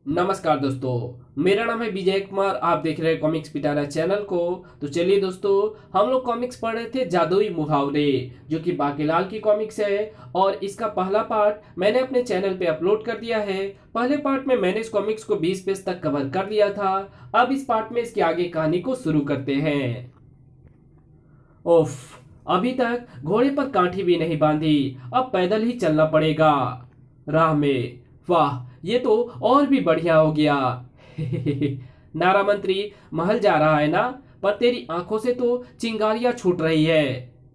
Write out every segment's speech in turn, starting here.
नमस्कार दोस्तों, मेरा नाम है विजय कुमार। आप देख रहे हैं कॉमिक्स पिटारा चैनल को। तो चलिए दोस्तों, हम लोग कॉमिक्स पढ़ रहे थे जादुई मुहावरे, जो कि बाकीलाल की कॉमिक्स है। और इसका पहला पार्ट मैंने अपने चैनल पे अपलोड कर दिया है। पहले पार्ट में मैंने इस कॉमिक्स को 20 पेज तक कवर कर लिया था। अब इस पार्ट में इसकी आगे कहानी को शुरू करते हैं। ओफ, अभी तक घोड़े पर काठी भी नहीं बांधी, अब पैदल ही चलना पड़ेगा राह में। वाह, ये तो और भी बढ़िया हो गया। नारा मंत्री महल जा रहा है ना, पर तेरी आंखों से तो चिंगारियां छूट रही है।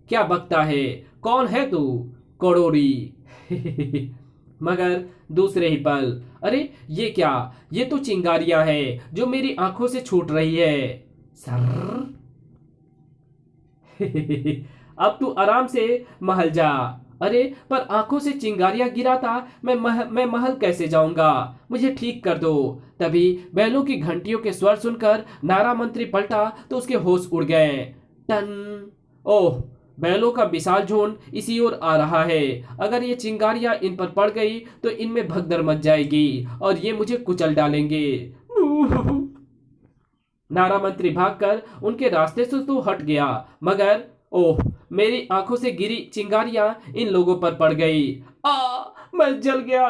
क्या बकता है? कौन है तू? करोड़ी। मगर दूसरे ही पल, अरे ये क्या? ये तो चिंगारियां हैं जो मेरी आंखों से छूट रही है। सर। अब तू आराम से महल जा। अरे पर आंखों से चिंगारियां गिराता मैं महल कैसे जाऊंगा? मुझे ठीक कर दो। तभी बैलों की घंटियों के स्वर सुनकर नारा मंत्री पलटा तो उसके होश उड़ गए। टन। ओह, बैलों का विशाल झुंड इसी ओर आ रहा है। अगर ये चिंगारियां इन पर पड़ गई तो इनमें भगदड़ मच जाएगी और ये मुझे कुचल डालेंगे। नारा मंत्री भागकर उनके रास्ते से तो हट गया, मगर ओह, मेरी आंखों से गिरी चिंगारियां इन लोगों पर पड़ गई। आ, मैं जल गया।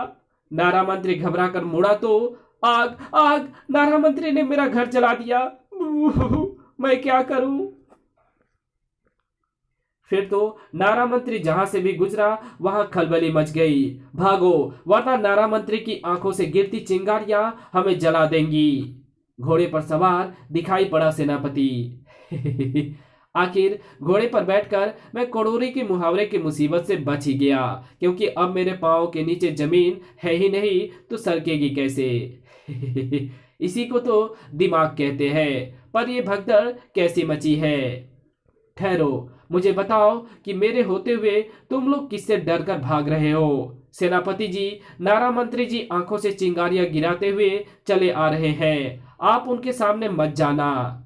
नारा मंत्री घबरा कर मुड़ा तो आग आग, नारा मंत्री ने मेरा घर जला दिया। मैं क्या करूं? फिर तो नारा मंत्री जहां से भी गुजरा वहां खलबली मच गई। भागो, वरना नारा मंत्री की आंखों से गिरती चिंगारियां हमें जला देंगी। घोड़े पर सवार दिखाई पड़ा सेनापति। आखिर घोड़े पर बैठकर मैं कड़ोरी के मुहावरे की मुसीबत से बच ही गया, क्योंकि अब मेरे पांव के नीचे जमीन है ही नहीं तो सरकेगी कैसे? इसी को तो दिमाग कहते हैं। पर यह भगदड़ कैसी मची है? ठहरो, मुझे बताओ कि मेरे होते हुए तुम लोग किससे डर कर भाग रहे हो? सेनापति जी, नारा मंत्री जी आंखों से चिंगारियां गिराते हुए चले आ रहे हैं। आप उनके सामने मत जाना।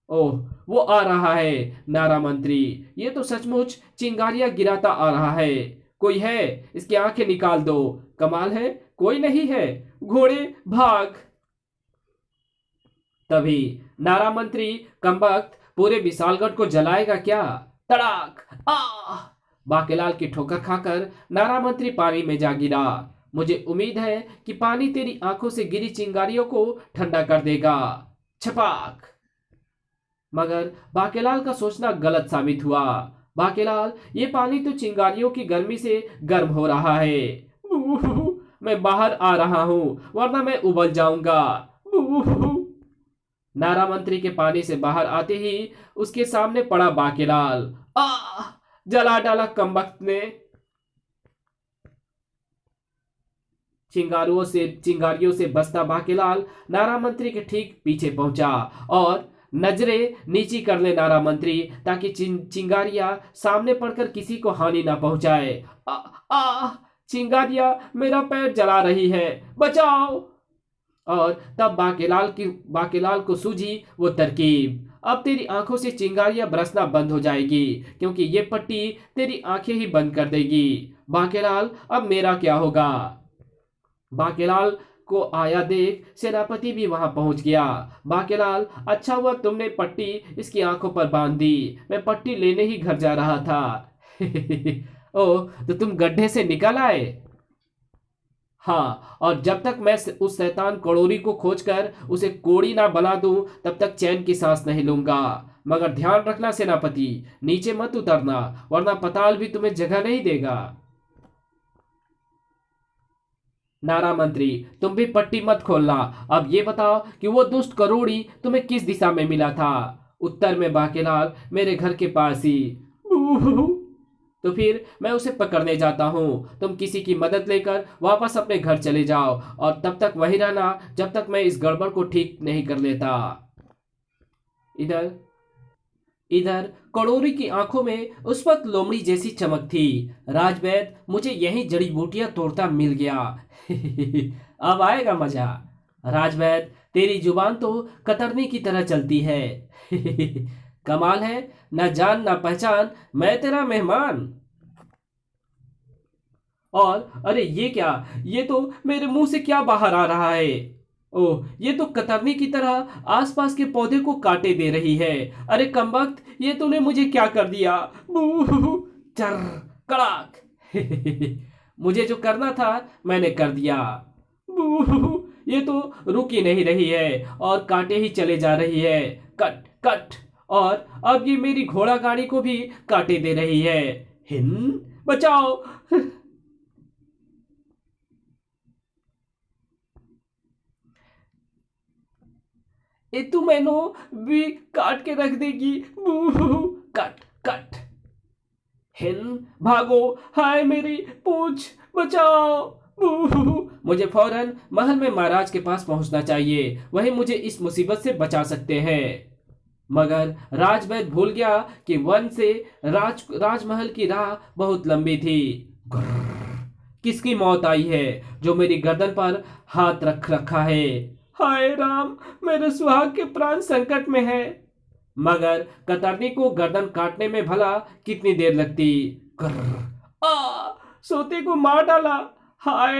ओह, वो आ रहा है नारा मंत्री। ये तो सचमुच चिंगारियां गिराता आ रहा है। कोई है? इसकी आंखें निकाल दो। कमाल है, कोई नहीं है। घोड़े भाग। तभी नारा मंत्री कमबख्त पूरे विशालगढ़ को जलाएगा क्या? तड़ाक। आ! बाकेलाल की ठोकर खाकर नारा मंत्री पानी में जा गिरा। मुझे उम्मीद है कि पानी तेरी आंखों से गिरी चिंगारियों को ठंडा कर देगा। छपाक। मगर बाकेलाल का सोचना गलत साबित हुआ। बाकेलाल, ये पानी तो चिंगारियों की गर्मी से गर्म हो रहा है। मैं बाहर आ रहा हूं, वरना मैं उबल जाऊंगा। नारा मंत्री के पानी से बाहर आते ही उसके सामने पड़ा बाकेलाल। आ! जला डाला कमबख्त ने। चिंगारियों से बसता बाकेलाल नारा मंत्री के ठीक पीछे पहुंचा और नजरें नीची कर ले नारा मंत्री, ताकि चिंगारियां सामने पड़कर किसी को हानि ना पहुंचाए। आ, आ, चिंगारियां मेरा पैर जला रही है, बचाओ। और तब बाकेलाल को सूझी वो तरकीब। अब तेरी आंखों से चिंगारियां बरसना बंद हो जाएगी, क्योंकि ये पट्टी तेरी आंखें ही बंद कर देगी। बाकेलाल, अब मेरा क्या होगा? बाकेलाल को आया देख सेनापति भी वहां पहुंच गया। बाकेलाल, अच्छा हुआ तुमने पट्टी इसकी आंखों पर बांध दी। मैं पट्टी लेने ही घर जा रहा था। ओह, तो तुम गड्ढे से निकल आए? हाँ, और जब तक मैं उस शैतान कड़ोरी को खोजकर उसे कोड़ी ना बना दूं, तब तक चैन की सांस नहीं लूंगा। मगर ध्यान रखना सेनापति, नीचे मत उतरना, वरना पताल भी तुम्हें जगह नहीं देगा। नारा मंत्री, तुम भी पट्टी मत खोलना। अब ये बताओ कि वो दुष्ट करोड़ी तुम्हें किस दिशा में मिला था? उत्तर में बाकेलाल, मेरे घर के पास ही। तो फिर मैं उसे पकड़ने जाता हूँ। तुम किसी की मदद लेकर वापस अपने घर चले जाओ और तब तक वहीं रहना जब तक मैं इस गड़बड़ को ठीक नहीं कर लेता। इधर इधर कड़ोरी की आंखों में उस वक्त लोमड़ी जैसी चमक थी। राजवैद, मुझे यही जड़ी बूटियां तोड़ता मिल गया। अब आएगा मजा। राजवैद, तेरी जुबान तो कतरनी की तरह चलती है। कमाल है, न जान न पहचान, मैं तेरा मेहमान। और अरे ये क्या, ये तो मेरे मुंह से क्या बाहर आ रहा है। ओह, ये तो कतरनी की तरह आसपास के पौधे को काटे दे रही है। अरे कमबख्त, ये तूने मुझे क्या कर दिया। बू चर कड़ाक। मुझे जो करना था मैंने कर दिया। बू, ये तो रुक ही नहीं रही है और काटे ही चले जा रही है। Cut cut. और अब ये मेरी घोड़ा गाड़ी को भी काटे दे रही है। हिंद बचाओ। ये तू मैनो भी काट के रख देगी। बू कट कट। हिंद भागो। हाय मेरी पूंछ बचाओ। बू मुझे फौरन महल में महाराज के पास पहुंचना चाहिए, वही मुझे इस मुसीबत से बचा सकते हैं। मगर राजवैद भूल गया कि वन से राजमहल की राह बहुत लंबी थी। गुर्र, किसकी मौत आई है जो मेरी गर्दन पर हाथ रख रखा है। हाय राम, मेरे सुहाग के प्राण संकट में है। मगर कतरनी को गर्दन काटने में भला कितनी देर लगती। गुर्र, सोते को मार डाला। हाय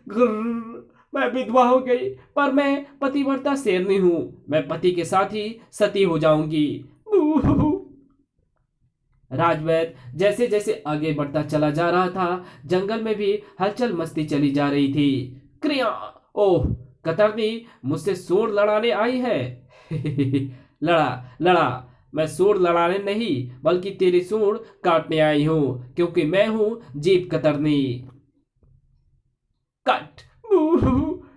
गुर्र, मैं विधवा हो गई, पर मैं पतिव्रता शेरनी हूं। मैं पति के साथ ही सती हो जाऊंगी। राजवैद जैसे जैसे आगे बढ़ता चला जा रहा था, जंगल में भी हलचल मस्ती चली जा रही थी। क्रिया, ओह, कतरनी मुझसे सूंड लड़ाने आई है। लड़ा लड़ा, मैं सूंड लड़ाने नहीं बल्कि तेरी सूंड काटने आई हूं, क्योंकि मैं हूं जीत कतरनी। कट।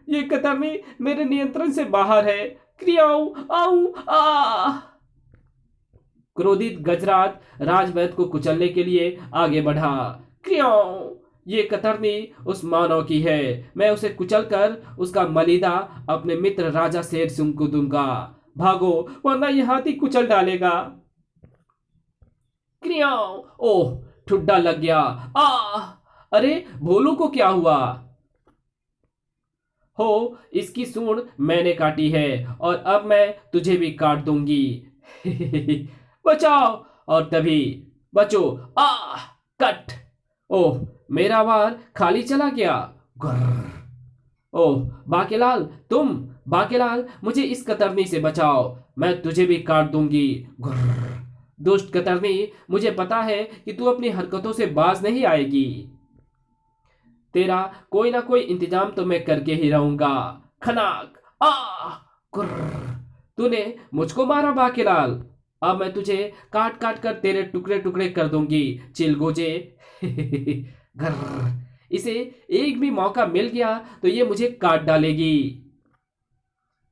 ये कतरनी मेरे नियंत्रण से बाहर है। क्रियाओ आऊ आ। क्रोधित गजराज राजवैद को कुचलने के लिए आगे बढ़ा। क्रियाओ, ये कतरनी उस मानव की है। मैं उसे कुचलकर उसका मलिदा अपने मित्र राजा शेर सिंह को दूंगा। भागो, वरना ये हाथी कुचल डालेगा। क्रियाओ, ओह, ठुड्डा लग गया। आ, अरे भोलू को क्या हुआ। हो, इसकी सूंड मैंने काटी है और अब मैं तुझे भी काट दूंगी। बचाओ। और तभी बचो। आ, कट। ओह, मेरा वार खाली चला गया। गुर्र। ओह, बाकेलाल, तुम। बाकेलाल, मुझे इस कतरनी से बचाओ, मैं तुझे भी काट दूंगी। गुर्र। दुष्ट कतरनी, मुझे पता है कि तू अपनी हरकतों से बाज नहीं आएगी। तेरा कोई ना कोई इंतजाम तो मैं करके ही रहूंगा। खनाक। आ, गुर्र। तूने मुझको मारा बाकेलाल, अब मैं तुझे काट काट कर तेरे टुकड़े टुकड़े कर दूंगी चिलगोजे। गर्र, इसे एक भी मौका मिल गया तो ये मुझे काट डालेगी।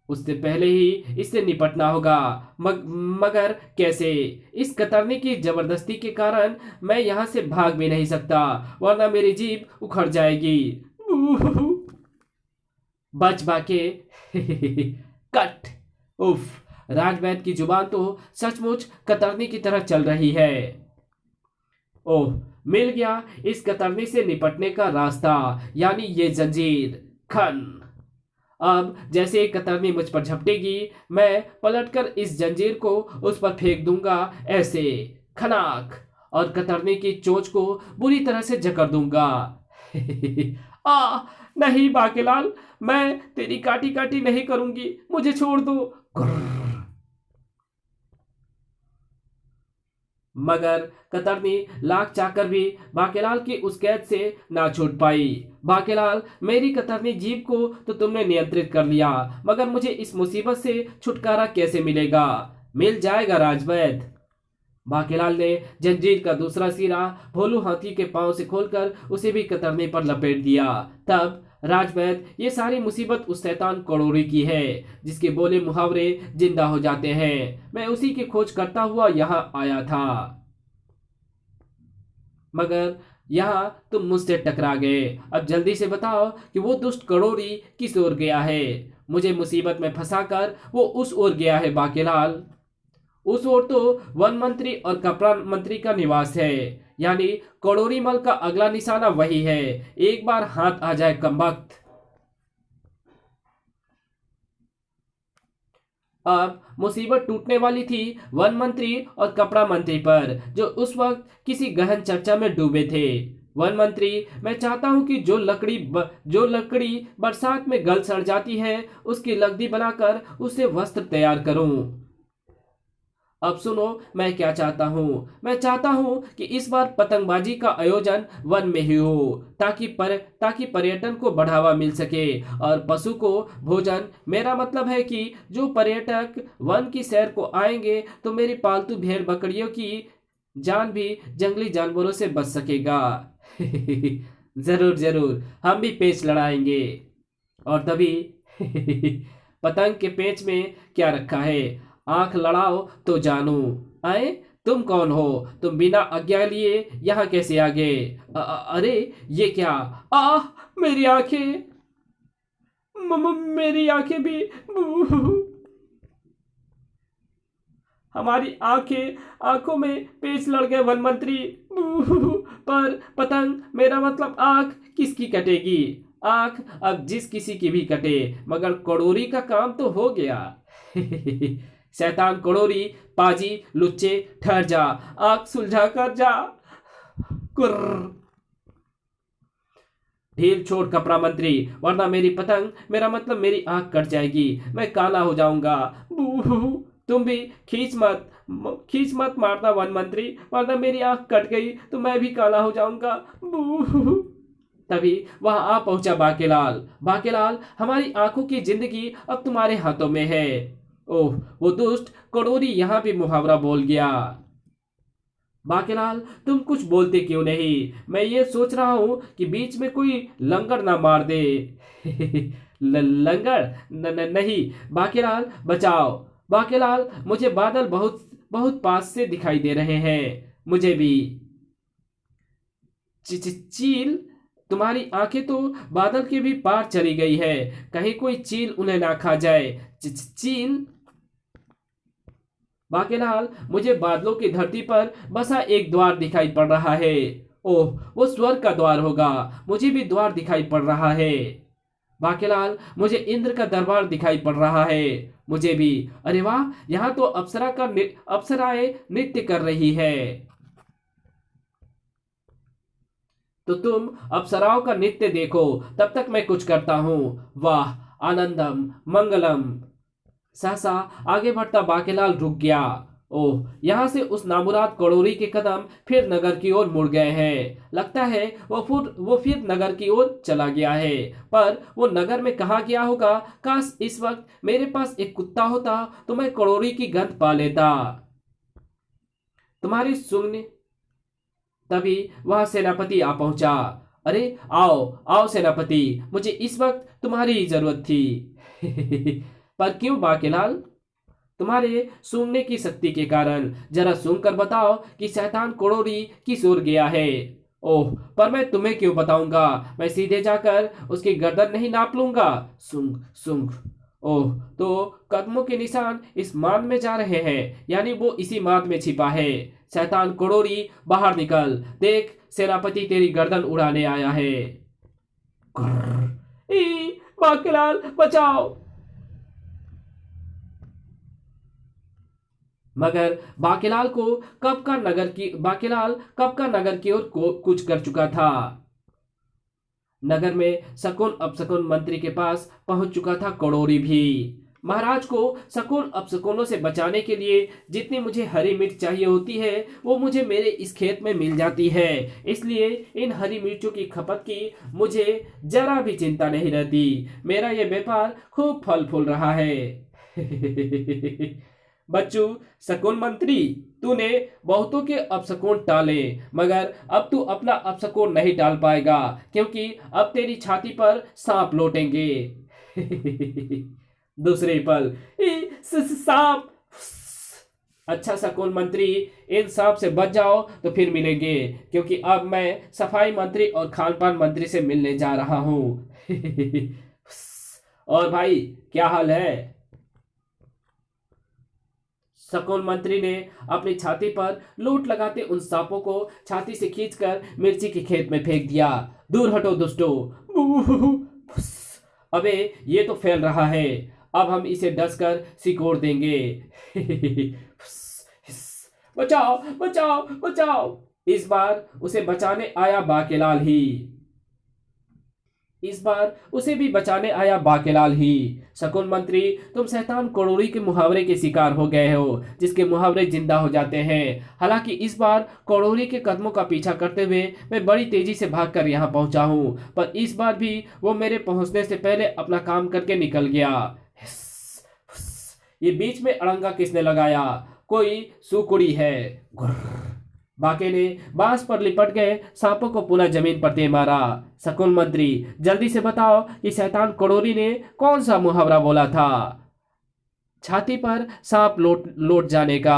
उससे पहले ही इससे निपटना होगा। मगर कैसे। इस कतरनी की जबरदस्ती के कारण मैं यहां से भाग भी नहीं सकता, वरना मेरी जीभ उखड़ जाएगी। बच बाके। कट। उफ, राजवैद की जुबान तो सचमुच कतरनी की तरह चल रही है। ओह, मिल गया इस कतरनी से निपटने का रास्ता, यानी ये जंजीर। खन। अब जैसे एक कतरनी मुझ पर झपटेगी, मैं पलटकर इस जंजीर को उस पर फेंक दूंगा, ऐसे। खनाक। और कतरनी की चोंच को बुरी तरह से जकड़ दूंगा। आ, नहीं बाकेलाल, मैं तेरी काटी काटी नहीं करूंगी, मुझे छोड़ दो। मगर कतरनी लाख चाहकर भी बाकेलाल की उस कैद से ना छूट पाई। बाकेलाल, मेरी कतरनी जीभ को तो तुमने नियंत्रित कर लिया, मगर मुझे इस मुसीबत से छुटकारा कैसे मिलेगा। मिल जाएगा राजवैद। बाकेलाल ने जंजीर का दूसरा सिरा भोलू हाथी के पांव से खोलकर उसे भी कतरनी पर लपेट दिया। तब राजवैद, ये सारी मुसीबत उस शैतान कड़ोरी की है जिसके बोले मुहावरे जिंदा हो जाते हैं। मैं उसी की खोज करता हुआ यहाँ आया था, मगर यहाँ तुम मुझसे टकरा गए। अब जल्दी से बताओ कि वो दुष्ट कड़ोरी किस ओर गया है। मुझे मुसीबत में फंसाकर वो उस ओर गया है बाकेलाल। उस ओर तो वन मंत्री और कपड़ा मंत्री का निवास है, यानी कड़ोरी मल का अगला निशाना वही है। एक बार हाथ आ जाए कमबख्त। अब मुसीबत टूटने वाली थी वन मंत्री और कपड़ा मंत्री पर, जो उस वक्त किसी गहन चर्चा में डूबे थे। वन मंत्री, मैं चाहता हूं कि जो लकड़ी बरसात में गल सड़ जाती है उसकी लकड़ी बनाकर उससे वस्त्र तैयार करूं। अब सुनो, मैं क्या चाहता हूँ। मैं चाहता हूँ कि इस बार पतंगबाजी का आयोजन वन में ही हो, ताकि पर्यटन को बढ़ावा मिल सके और पशु को भोजन। मेरा मतलब है कि जो पर्यटक वन की सैर को आएंगे तो मेरी पालतू भेड़ बकरियों की जान भी जंगली जानवरों से बच सकेगा। जरूर जरूर, हम भी पेच लड़ाएंगे। और तभी पतंग के पेच में क्या रखा है, आंख लड़ाओ तो जानू। आए, तुम कौन हो? तुम बिना आज्ञा लिए यहाँ कैसे आ गए? अरे ये क्या? आ मेरी आंखें, मेरी आंखें भी। हमारी आंखों में पेच लड़ गए वन मंत्री। पर पतंग, मेरा मतलब आंख किसकी कटेगी? आंख अब जिस किसी की भी कटे, मगर कड़ोरी का काम तो हो गया। शैतान कड़ोरी, पाजी लुच्चे, ठहर जा, आंख सुलझा कर जा। कुर्र। ढील छोड़ कपड़ा मंत्री, वरना मेरी पतंग, मेरा मतलब मेरी आंख कट जाएगी, मैं काला हो जाऊंगा। तुम भी खींच मत मारना वन मंत्री, वरना मेरी आंख कट गई तो मैं भी काला हो जाऊंगा। तभी वहां आ पहुंचा बाकेलाल। बाकेलाल, हमारी आंखों की जिंदगी अब तुम्हारे हाथों में है। ओह, वो दुष्ट कड़ोरी यहाँ भी मुहावरा बोल गया। बाकेलाल, तुम कुछ बोलते क्यों नहीं? मैं ये सोच रहा हूं कि बीच में कोई लंगड़ ना मार दे। लंगड़? नहीं बाकेलाल, बचाओ। बाकेलाल, मुझे बादल बहुत बहुत पास से दिखाई दे रहे हैं। मुझे भी। चील, तुम्हारी आंखें तो बादल के भी पार चली गई है, कहीं कोई चील उन्हें ना खा जाए। चील। बाकेलाल, मुझे बादलों की धरती पर बसा एक द्वार दिखाई पड़ रहा है। ओह, वो स्वर्ग का द्वार होगा। मुझे भी द्वार दिखाई पड़ रहा है। बाकेलाल, मुझे इंद्र का दरबार दिखाई पड़ रहा है। मुझे भी। अरे वाह, यहाँ तो अप्सराएं नृत्य कर रही है। तो तुम अप्सराओं का नृत्य देखो, तब तक मैं कुछ करता हूँ। वाह, आनंदम मंगलम। सहसा आगे बढ़ता बाकेलाल रुक गया। ओह, यहाँ से उस नामुराद कड़ोरी के कदम फिर नगर की ओर मुड़ गए हैं। लगता है वो फिर नगर की ओर चला गया है। पर वो नगर में कहाँ गया होगा? काश इस वक्त मेरे पास एक कुत्ता होता तो मैं कड़ोरी की गंध पा लेता। तुम्हारी सुंगने तभी वहां सेनापति आ पहुंचा। अरे आओ आओ सेनापति, मुझे इस वक्त तुम्हारी ही जरूरत थी। पर क्यों बाकेलाल? तुम्हारे सूंघने की शक्ति के कारण। जरा सूंघ कर बताओ कि शैतान कोड़ोरी किस ओर गया है। ओह, पर मैं तुम्हें क्यों बताऊंगा, मैं सीधे जाकर उसकी गर्दन नहीं नाप लूंगा। सूंघ सूंघ। ओह, तो कदमों के निशान इस माद में जा रहे हैं, यानी वो इसी माद में छिपा है। शैतान कोड़ोरी, बाहर निकल, देख सेनापति तेरी गर्दन उड़ाने आया है। बाकेलाल, बचाओ। मगर बाकेलाल कब का नगर की ओर कूच कर चुका था। नगर में शकुन अपशकुन मंत्री के पास पहुंच चुका था कड़ोरी भी। महाराज को शकुन अपशकुनों से बचाने के लिए जितनी मुझे हरी मिर्च चाहिए होती है वो मुझे मेरे इस खेत में मिल जाती है, इसलिए इन हरी मिर्चों की खपत की मुझे जरा भी चिंता नहीं रहती। मेरा ये व्यापार खूब फल फूल रहा है। बच्चू, शकुन मंत्री, तूने बहुतों के अपशकुन टाले, मगर अब तू अपना अपशकुन नहीं टाल पाएगा, क्योंकि अब तेरी छाती पर सांप लौटेंगे। दूसरे पल, सांप। अच्छा शकुन मंत्री, इन सांप से बच जाओ तो फिर मिलेंगे, क्योंकि अब मैं सफाई मंत्री और खान पान मंत्री से मिलने जा रहा हूं। और भाई, क्या हाल है? शकुन मंत्री ने अपनी छाती पर लूट लगाते उन सांपों को छाती से खींचकर मिर्ची के खेत में फेंक दिया। दूर हटो दुष्टो। अबे, ये तो फैल रहा है, अब हम इसे डसकर सिकोड़ देंगे। बचाओ बचाओ बचाओ। इस बार उसे बचाने आया बाकेलाल ही। इस बार उसे भी बचाने आया बाकेलाल ही। शकुन मंत्री, तुम शैतान करोड़ी के मुहावरे के शिकार हो गए हो, जिसके मुहावरे जिंदा हो जाते हैं। हालांकि इस बार करोड़ी के कदमों का पीछा करते हुए मैं बड़ी तेजी से भागकर यहाँ पहुंचा हूँ, पर इस बार भी वो मेरे पहुंचने से पहले अपना काम करके निकल गया। हिस, हुस। ये बीच में अड़ंगा किसने लगाया? कोई सुकुड़ी है। घुर्र। बाके ने बांस पर लिपट गए सांपों को पुनः जमीन पर दे मारा। शकुन मंत्री, जल्दी से बताओ कि शैतान करोड़ी ने कौन सा मुहावरा बोला था? छाती पर सांप लोट लोट जाने का।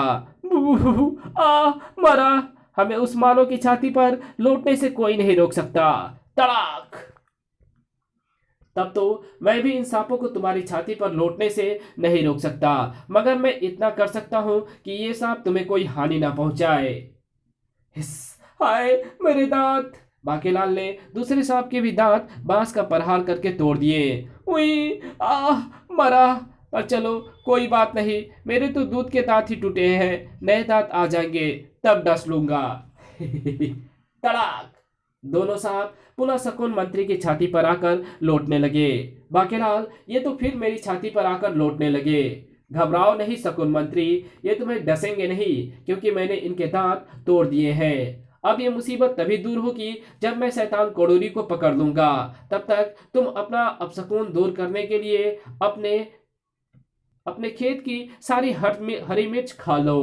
आ मरा। हमें उस मानव की छाती पर लोटने से कोई नहीं रोक सकता। तड़ाक। तब तो मैं भी इन सांपों को तुम्हारी छाती पर लौटने से नहीं रोक सकता, मगर मैं इतना कर सकता हूं कि ये सांप तुम्हें कोई हानि ना पहुंचाए। हिस। हाय मेरे दांत। बाकेलाल ने दूसरे सांप के भी दांत बांस का प्रहार करके तोड़ दिए। उई। आह मरा। पर चलो कोई बात नहीं, मेरे तो दूध के दांत ही टूटे हैं, नए दांत आ जाएंगे तब डस लूंगा। तड़ाक। दोनों सांप पुनः शकुन मंत्री की छाती पर आकर लौटने लगे। बाकेलाल, ये तो फिर मेरी छाती पर आकर लौटने लगे। घबराओ नहीं शकुन मंत्री, ये तुम्हें डसेंगे नहीं, क्योंकि मैंने इनके दांत तोड़ दिए हैं। अब ये मुसीबत तभी दूर होगी जब मैं शैतान कोडोरी को पकड़ लूंगा। तब तक तुम अपना अपशकुन दूर करने के लिए अपने अपने खेत की सारी हरी मिर्च खा लो।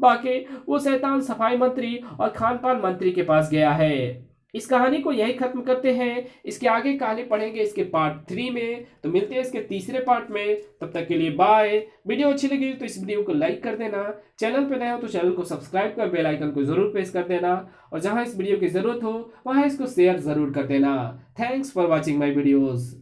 बाकी वो शैतान सफाई मंत्री और खान पान मंत्री के पास गया है। इस कहानी को यही खत्म करते हैं। इसके आगे कहानी पढ़ेंगे इसके पार्ट 3 में। तो मिलते हैं इसके तीसरे पार्ट में। तब तक के लिए बाय। वीडियो अच्छी लगी तो इस वीडियो को लाइक कर देना, चैनल पे नए हो तो चैनल को सब्सक्राइब कर बेल आइकन को जरूर प्रेस कर देना, और जहां इस वीडियो की जरूरत हो वहां इसको शेयर जरूर कर देना। Thanks for watching my videos.